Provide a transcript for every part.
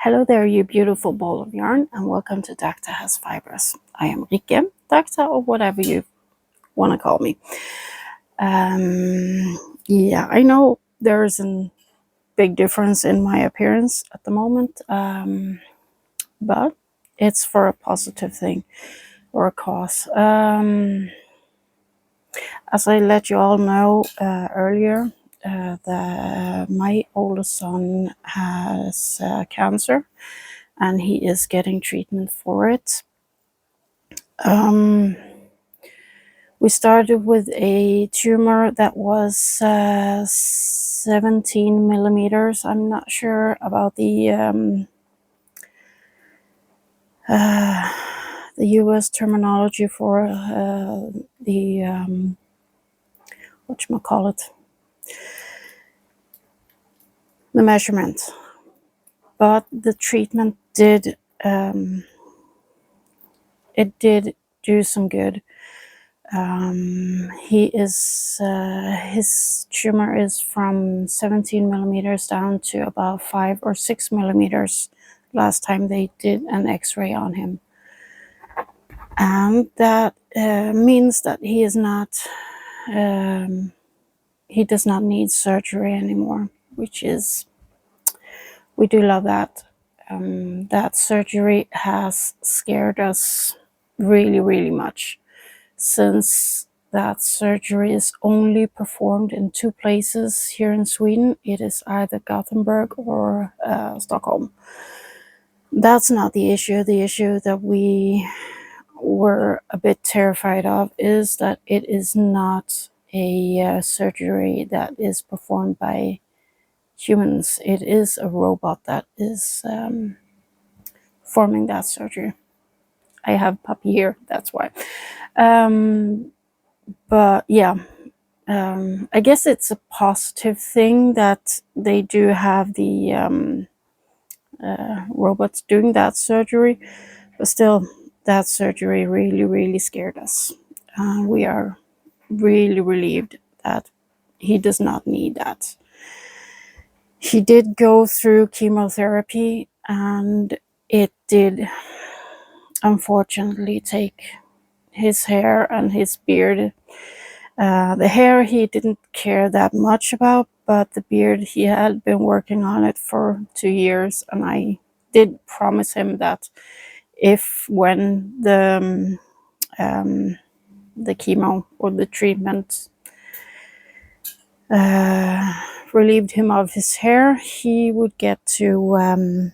Hello there, you beautiful ball of yarn, and welcome to Doctor Has Fibers. I am Rike, Doctor, or whatever you want to call me. Yeah, I know there's a big difference in my appearance at the moment, but it's for a positive thing or a cause. As I let you all know earlier, my oldest son has cancer, and he is getting treatment for it. We started with a tumor that was 17 millimeters. I'm not sure about the U.S. terminology for the whatchamacallit, the measurement, but the treatment did it did do some good. His tumor is from 17 millimeters down to about 5 or 6 millimeters last time they did an x-ray on him, and that means that he is not he does not need surgery anymore, which is, we do love that. That surgery has scared us really much, since that surgery is only performed in two places here in Sweden. It is either Gothenburg or Stockholm. That's not the issue. The issue that we were a bit terrified of is that it is not a surgery that is performed by humans. It is a robot that is performing that surgery. I have puppy here, that's why. But yeah, I guess it's a positive thing that they do have the robots doing that surgery, but still, that surgery really scared us. We are really relieved that he does not need that. He did go through chemotherapy, and it did unfortunately take his hair and his beard. The hair he didn't care that much about, but the beard, he had been working on it for 2 years, and I did promise him that when the chemo or the treatment relieved him of his hair, he would get to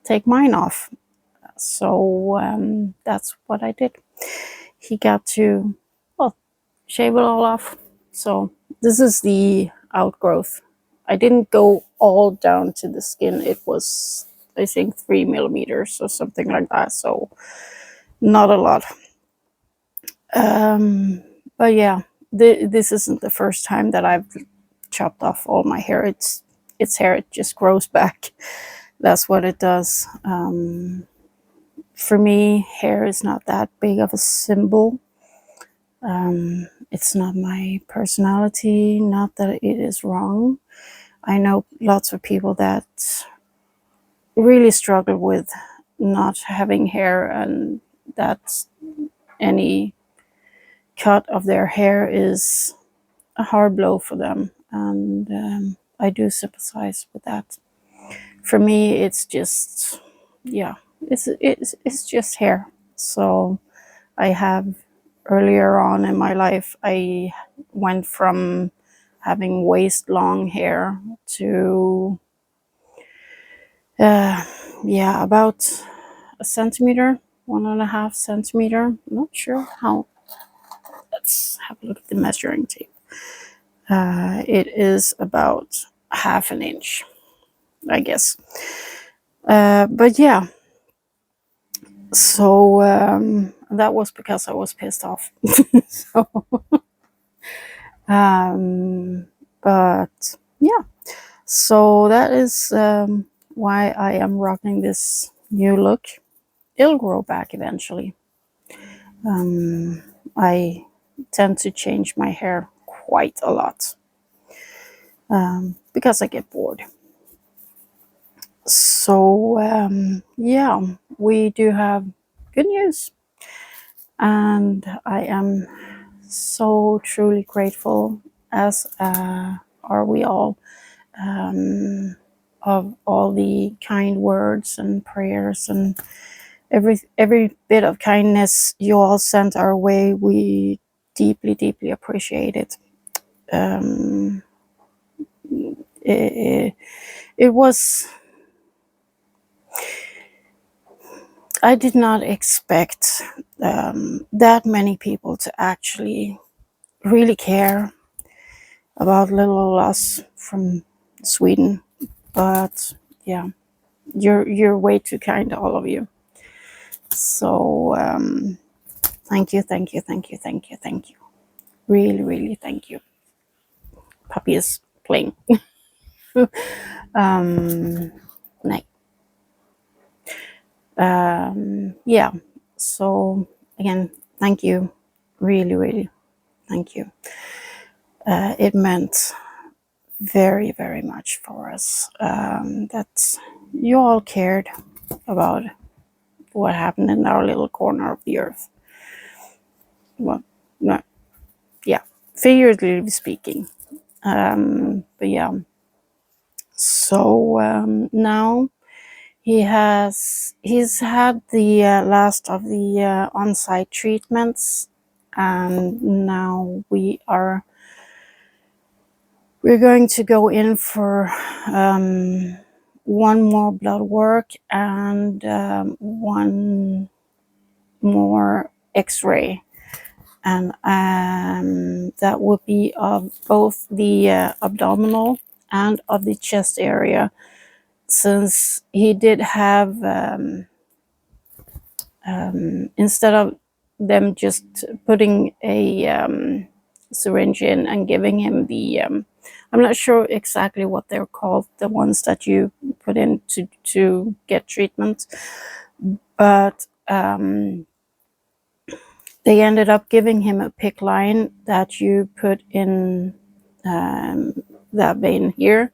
take mine off. So that's what I did. He got to, well, shave it all off. So this is the outgrowth. I didn't go all down to the skin. It was, I think, 3 millimeters or something like that. So not a lot. But yeah, this isn't the first time that I've chopped off all my hair. It's hair. It just grows back. That's what it does. For me, hair is not that big of a symbol. It's not my personality. Not that it is wrong. I know lots of people that really struggle with not having hair, and that any cut of their hair is a hard blow for them. And I do sympathize with that. For me, it's just, yeah, it's just hair. So I have, earlier on in my life, I went from having waist long hair to about a centimeter, 1.5 centimeter. I'm not sure how. Let's have a look at the measuring tape. It is about half an inch, I guess. But yeah, so that was because I was pissed off. So, but yeah, so that is why I am rocking this new look. It'll grow back eventually. I tend to change my hair quite a lot because I get bored. So yeah, we do have good news, and I am so truly grateful, as are we all, of all the kind words and prayers and every bit of kindness you all sent our way. We deeply, deeply appreciate it. Um, it, it was. I did not expect that many people to actually really care about little us from Sweden, but yeah, you're way too kind, all of you. So thank you, thank you, thank you, thank you, thank you. Really, really, thank you. Puppy is playing. Nej. Yeah. So again, thank you. Really, really, thank you. It meant very, very much for us that you all cared about what happened in our little corner of the earth. Well, no, yeah, figuratively speaking. But yeah, so now he's had the last of the on-site treatments, and now we're going to go in for one more blood work and one more X-ray, and that would be of both the abdominal and of the chest area, since he did have instead of them just putting a syringe in and giving him the I'm not sure exactly what they're called, the ones that you put in to get treatment, but they ended up giving him a PICC line that you put in that vein here,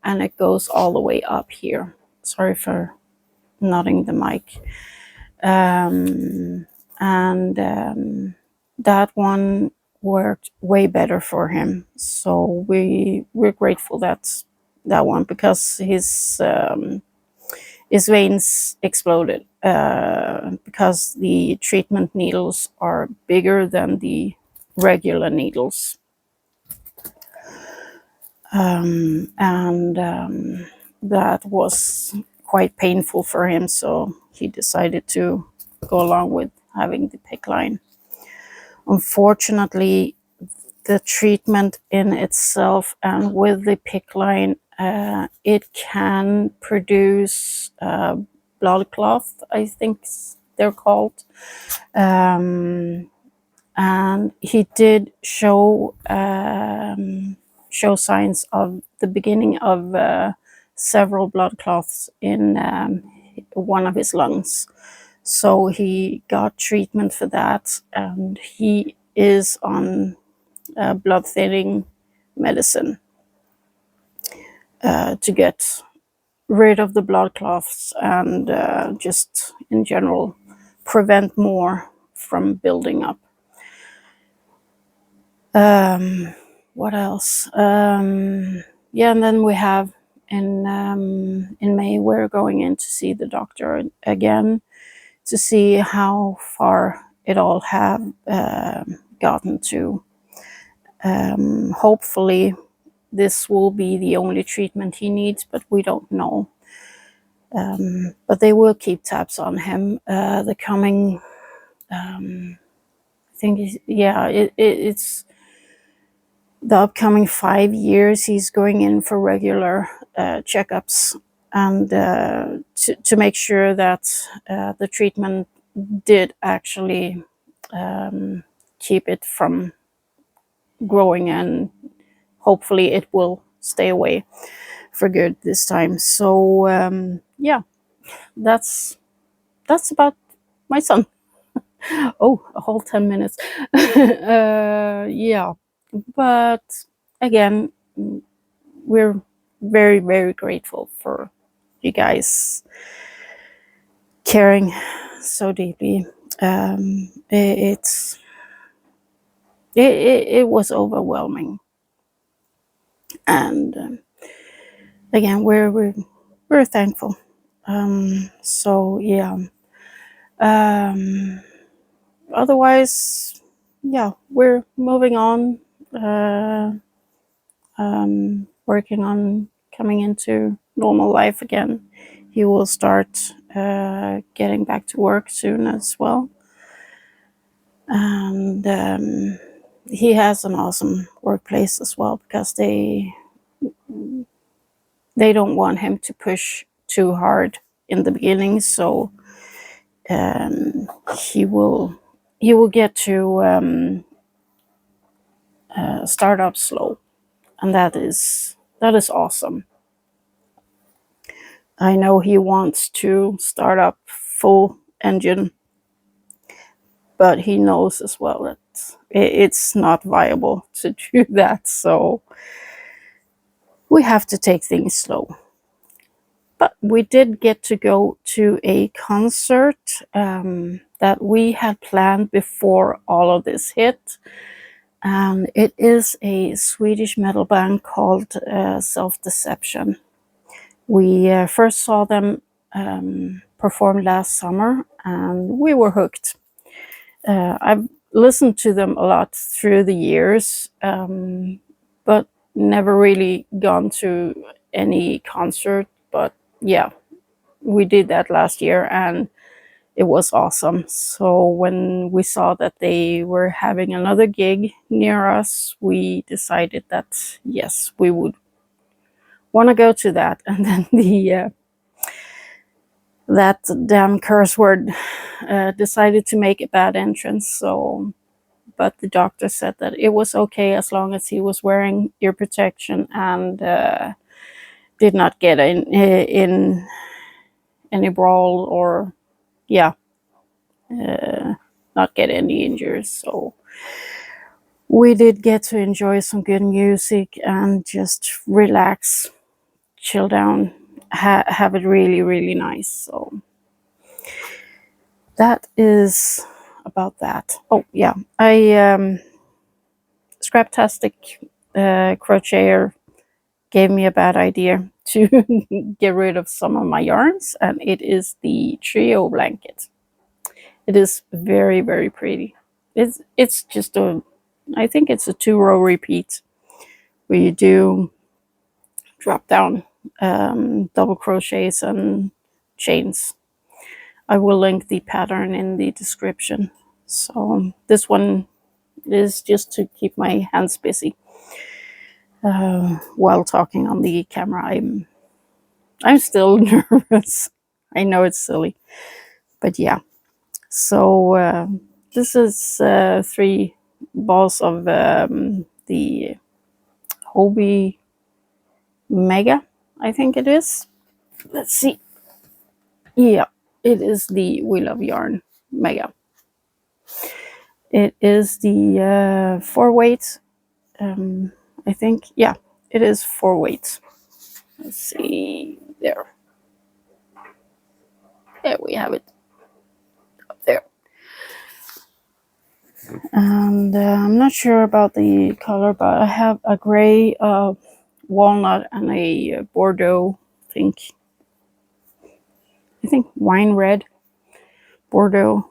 and it goes all the way up here. Sorry for nodding the mic. And that one worked way better for him. So we're grateful that that one, because his veins exploded because the treatment needles are bigger than the regular needles. And that was quite painful for him, so he decided to go along with having the PICC line. Unfortunately, the treatment in itself and with the PICC line, it can produce blood cloth, I think they're called. And he did show signs of the beginning of several blood clots in one of his lungs. So he got treatment for that, and he is on blood thinning medicine to get rid of the blood clots and just in general prevent more from building up. What else? Yeah, and then we have in May we're going in to see the doctor again to see how far it all have gotten to. Hopefully, this will be the only treatment he needs, but we don't know. But they will keep tabs on him. The coming, I think, it's the upcoming 5 years. He's going in for regular checkups, and to make sure that the treatment did actually keep it from growing, and hopefully it will stay away for good this time. So yeah, that's about my son. Oh, a whole 10 minutes. Yeah, but again, we're very, very grateful for you guys caring so deeply. It was overwhelming, and again, we're thankful. So yeah. Um, Otherwise, yeah, we're moving on. Working on coming into normal life again. He will start getting back to work soon as well, and he has an awesome workplace as well because they don't want him to push too hard in the beginning, so um, he will he will get to start up slow, and that is awesome. I know he wants to start up full engine, but he knows as well that it's not viable to do that. So we have to take things slow. But we did get to go to a concert that we had planned before all of this hit. And it is a Swedish metal band called Self Deception. We first saw them perform last summer, and we were hooked. I've listened to them a lot through the years, but never really gone to any concert. But yeah, we did that last year, and it was awesome. So when we saw that they were having another gig near us, we decided that yes, we would want to go to that. And then the that damn curse word decided to make a bad entrance. So, but the doctor said that it was okay as long as he was wearing ear protection and did not get in any brawl or yeah, uh, not get any injuries. So we did get to enjoy some good music and just relax, chill down, have it really really nice. So that is about that. Oh yeah, I Scraptastic crocheter gave me a bad idea to get rid of some of my yarns, and it is the trio blanket. It is very very pretty. It's just a, I think it's a 2-row repeat where you do drop down double crochets and chains. I will link the pattern in the description. So this one is just to keep my hands busy while talking on the camera. I'm still nervous. I know it's silly, but yeah. So this is 3 balls of the Hobie Mega, I think it is. Let's see. Yeah, it is the We Love Yarn Mega. It is the 4 weight. I think, yeah, it is 4 weights. Let's see. There. There we have it. Up there. And I'm not sure about the color, but I have a gray, walnut, and a Bordeaux. I think wine red, Bordeaux.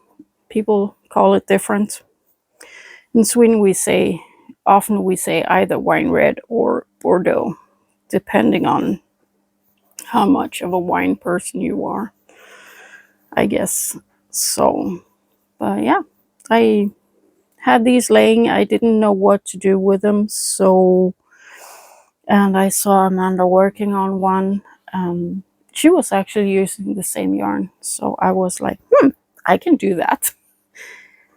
People call it different. In Sweden, we say either wine red or Bordeaux, depending on how much of a wine person you are, I guess. So, but yeah, I had these laying. I didn't know what to do with them, so, and I saw Amanda working on one. She was actually using the same yarn, so I was like, I can do that.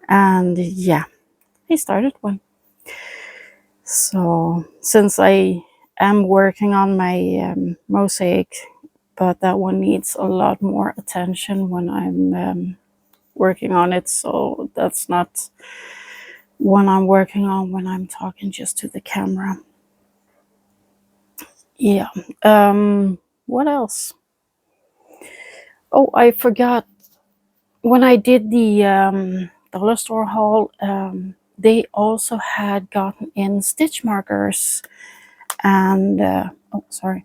And yeah, I started one. So since I am working on my mosaic, but that one needs a lot more attention when I'm working on it, so that's not one I'm working on when I'm talking just to the camera. Yeah. What else? Oh, I forgot. When I did the dollar store haul, they also had gotten in stitch markers, and oh, sorry,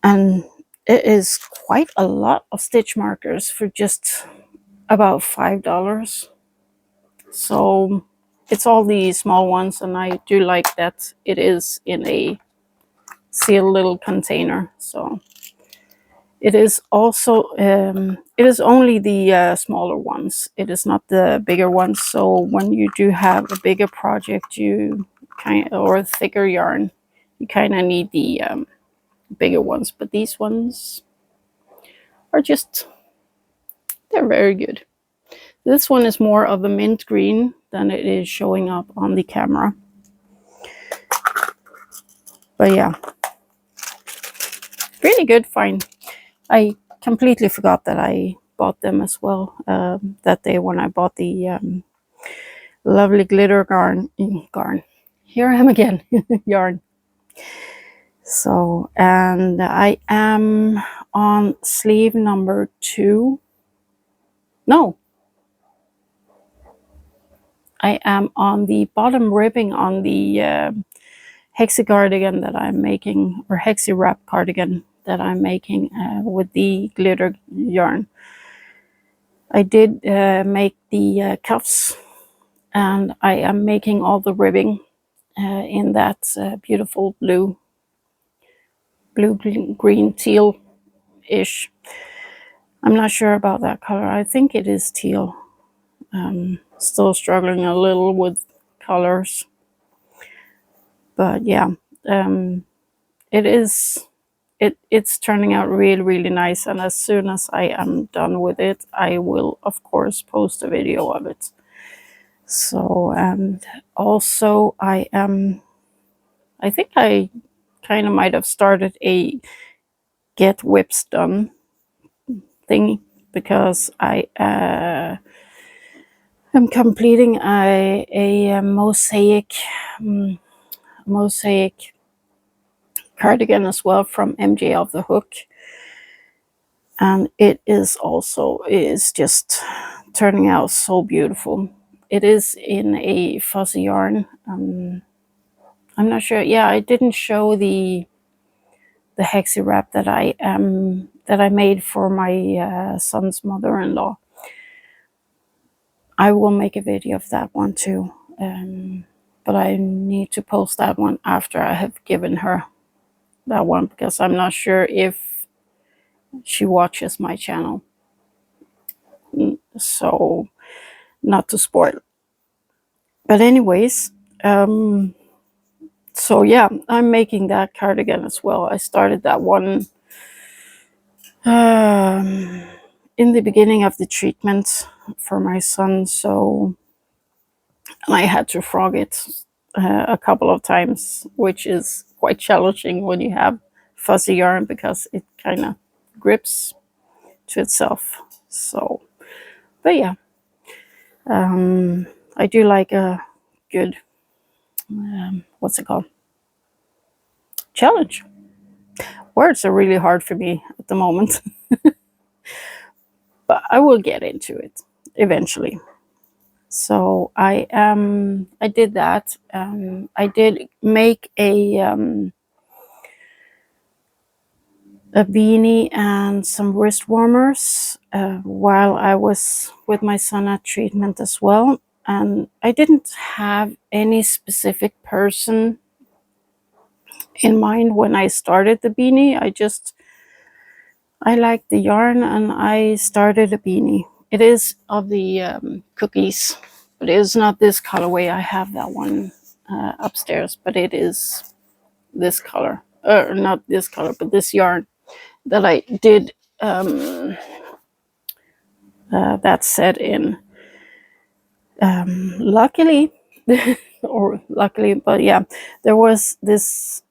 and it is quite a lot of stitch markers for just about $5. So it's all the small ones, and I do like that it is in a sealed little container. So it is also it is only the smaller ones. It is not the bigger ones. So when you do have a bigger project, you or a thicker yarn, you kind of need the bigger ones. But these ones are just, they're very good. This one is more of a mint green than it is showing up on the camera. But yeah, really good find. I completely forgot that I bought them as well that day when I bought the lovely glitter garn. Here I am again, yarn. So, and I am on sleeve number 2. No, I am on the bottom ribbing on the hexi cardigan that I'm making, or hexi wrap cardigan that I'm making with the glitter yarn. I did make the cuffs, and I am making all the ribbing in that beautiful blue, green, teal-ish. I'm not sure about that color. I think it is teal. Still struggling a little with colors, but yeah, it is. It's turning out really, really nice, and as soon as I am done with it, I will of course post a video of it. So, and also I think I kind of might have started a get whips done thing, because I am completing a mosaic cardigan as well from MJ of the Hook, and it is just turning out so beautiful. It is in a fuzzy yarn. I'm not sure. Yeah, I didn't show the hexi wrap that I made for my son's mother-in-law. I will make a video of that one too, but I need to post that one after I have given her that one, because I'm not sure if she watches my channel, so not to spoil. But anyways, so yeah, I'm making that cardigan as well. I started that one in the beginning of the treatment for my son, so I had to frog it a couple of times, which is quite challenging when you have fuzzy yarn, because it kind of grips to itself. So, but yeah, I do like a good what's it called, challenge. Words are really hard for me at the moment, but I will get into it eventually. So I did that. I did make a beanie and some wrist warmers while I was with my son at treatment as well. And I didn't have any specific person in mind when I started the beanie. I liked the yarn, and I started a beanie. It is of the cookies, but it is not this colorway. I have that one upstairs, but it is this color, or not this color, but this yarn that I did that set in. Luckily, or luckily, but yeah, there was this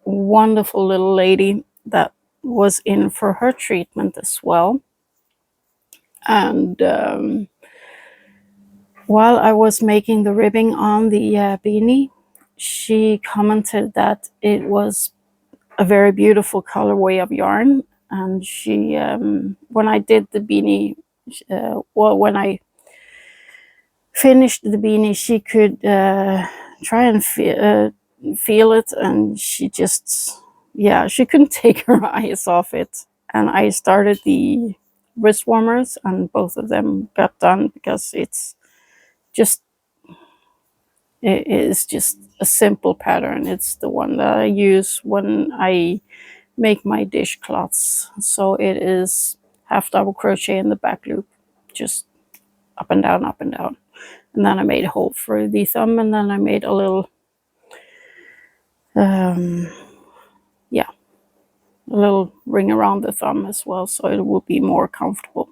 wonderful little lady that was in for her treatment as well. And while I was making the ribbing on the beanie, she commented that it was a very beautiful colorway of yarn, and she when I did the beanie, well, when I finished the beanie, she could try and feel it, and she just, yeah, she couldn't take her eyes off it. And I started the wrist warmers, and both of them got done because just it is just a simple pattern. It's the one that I use when I make my dishcloths. So it is half double crochet in the back loop, just up and down, up and down. And then I made a hole for the thumb, and then I made a little, um, yeah, a little ring around the thumb as well, so it will be more comfortable.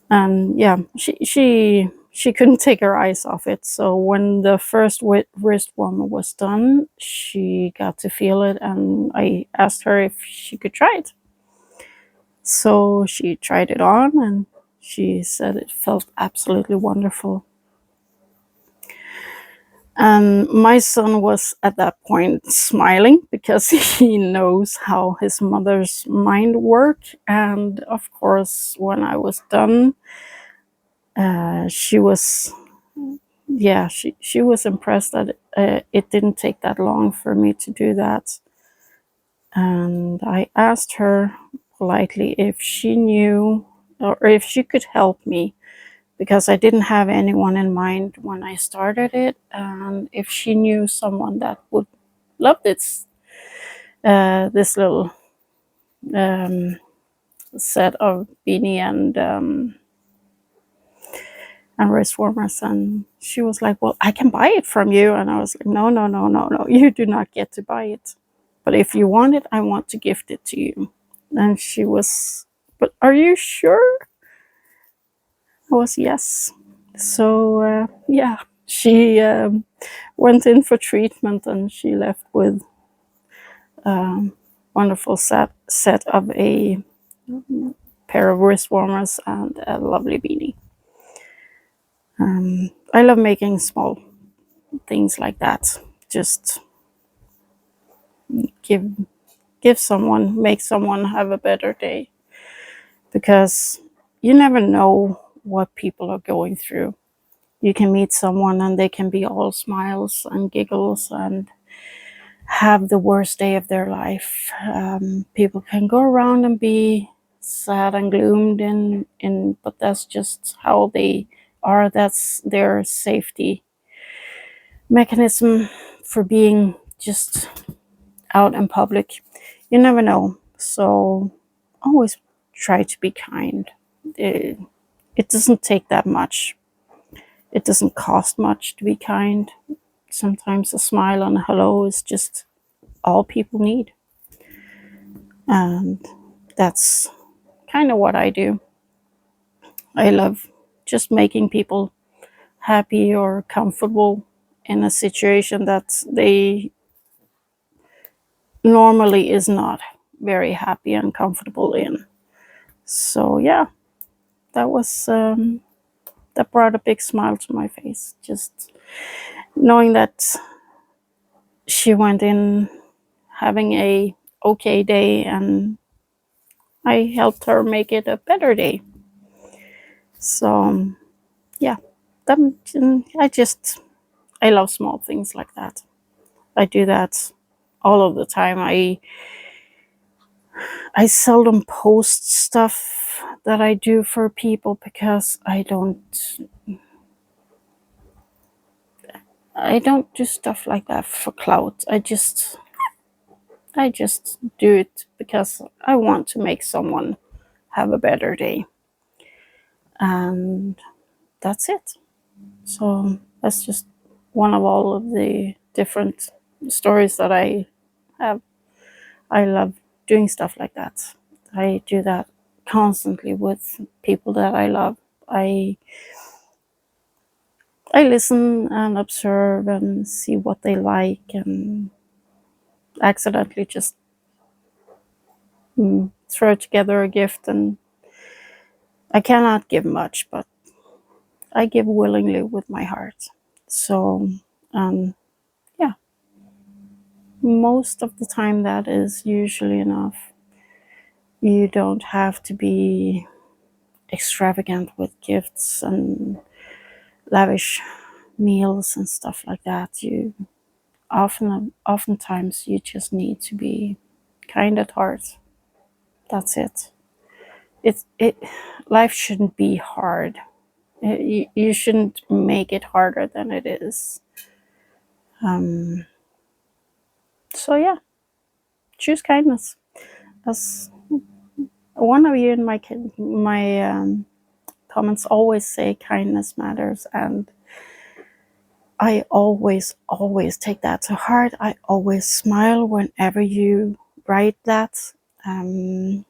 And yeah, she couldn't take her eyes off it. So when the first wrist warmer was done, she got to feel it, and I asked her if she could try it. So she tried it on, and she said it felt absolutely wonderful. And my son was at that point smiling because he knows how his mother's mind works. And of course, when I was done, she was, yeah, she was impressed that it didn't take that long for me to do that. And I asked her politely if she knew or if she could help me, because I didn't have anyone in mind when I started it, and if she knew someone that would love this little um, set of beanie and wrist warmers. And she was like, "Well, I can buy it from you." And I was like, "No, no, no, no, no, you do not get to buy it. But if you want it, I want to gift it to you." And she was, "But are you sure?" I was, "Yes." So yeah, she went in for treatment, and she left with a wonderful set of a pair of wrist warmers and a lovely beanie. I love making small things like that. Just give make someone have a better day, because you never know what people are going through. You can meet someone and they can be all smiles and giggles and have the worst day of their life. People can go around and be sad and gloomed, but that's just how they are. That's their safety mechanism for being just out in public. You never know. So always try to be kind. It doesn't take that much. It doesn't cost much to be kind. Sometimes a smile and a hello is just all people need. And that's kind of what I do. I love just making people happy or comfortable in a situation that they normally is not very happy and comfortable in. So yeah, that was that brought a big smile to my face. Just knowing that she went in having a okay day, and I helped her make it a better day. So yeah, that I love small things like that. I do that all of the time. I seldom post stuff that I do for people because I don't do stuff like that for clout. I just do it because I want to make someone have a better day. And that's it. So that's just one of all of the different stories that I have. I love doing stuff like that. I do that constantly with people that I love. I I listen and observe and see what they like, and accidentally just throw together a gift. And I cannot give much, but I give willingly with my heart. So yeah, most of the time that is usually enough. You don't have to be extravagant with gifts and lavish meals and stuff like that. You oftentimes you just need to be kind at heart. That's it. It life shouldn't be hard. You shouldn't make it harder than it is. Um, so yeah, choose kindness. As one of you in my comments always say, kindness matters, and I always take that to heart. I always smile whenever you write that, um,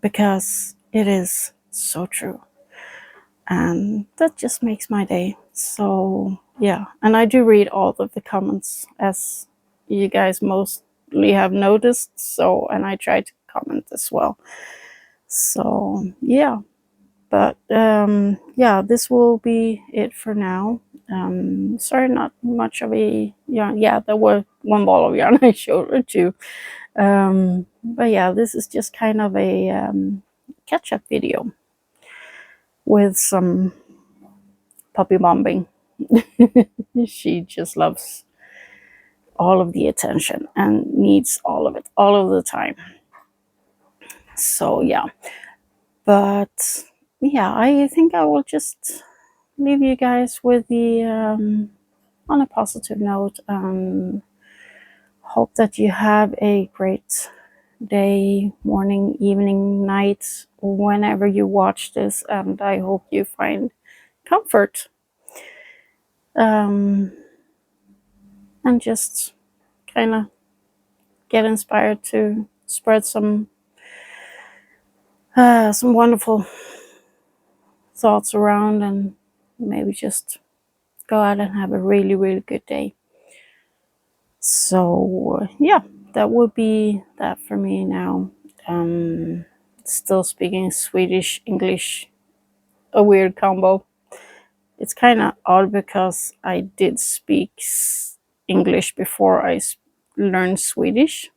because it is so true. And that just makes my day. So yeah, and I do read all of the comments, as you guys mostly have noticed. So, and I try to comment as well. So yeah, but yeah, this will be it for now. Sorry, not much of a yarn. Yeah, there were one ball of yarn I showed or two. But yeah, this is just kind of a catch-up video with some puppy bombing. She just loves all of the attention and needs all of it all of the time. So yeah, but yeah, I think I will just leave you guys with the on a positive note. Hope that you have a great day, morning, evening, night, whenever you watch this, and I hope you find comfort, and just kind of get inspired to spread some wonderful thoughts around, and maybe just go out and have a really, really good day. So yeah, that would be that for me now. Still speaking Swedish, English, a weird combo. It's kind of odd because I did speak English before I learned Swedish.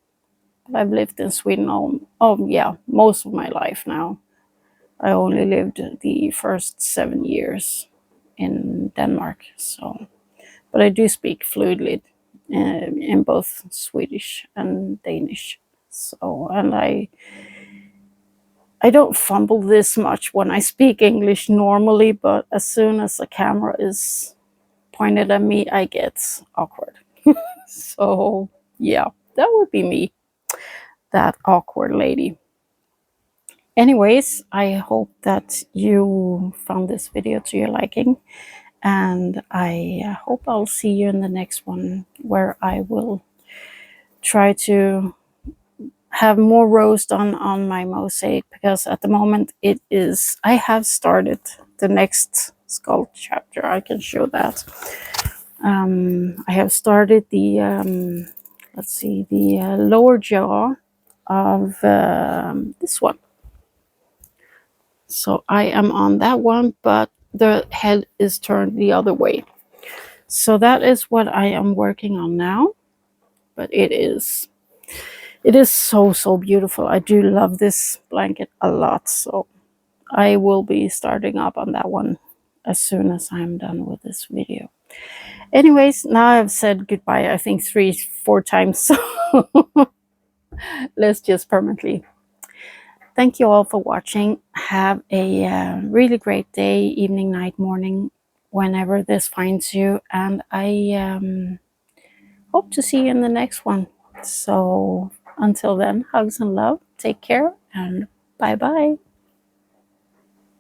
I've lived in Sweden most of my life now. I only lived the first 7 years in Denmark, so but I do speak fluently in both Swedish and Danish. So, and I don't fumble this much when I speak English normally, but as soon as the camera is pointed at me, I get awkward. So, yeah, that would be me, that awkward lady. Anyways, I hope that you found this video to your liking, and I hope I'll see you in the next one, where I will try to have more roast on my mosaic, because at the moment I have started the next skull chapter. I can show that. I have started the let's see, the lower jaw of this one. So I am on that one, but the head is turned the other way. So that is what I am working on now. But it is so beautiful. I do love this blanket a lot. So I will be starting up on that one as soon as I'm done with this video. Anyways, now I've said goodbye, I think 3-4 times. So let's just permanently. Thank you all for watching. Have a really great day, evening, night, morning, whenever this finds you. And I hope to see you in the next one. So until then, hugs and love. Take care and bye-bye.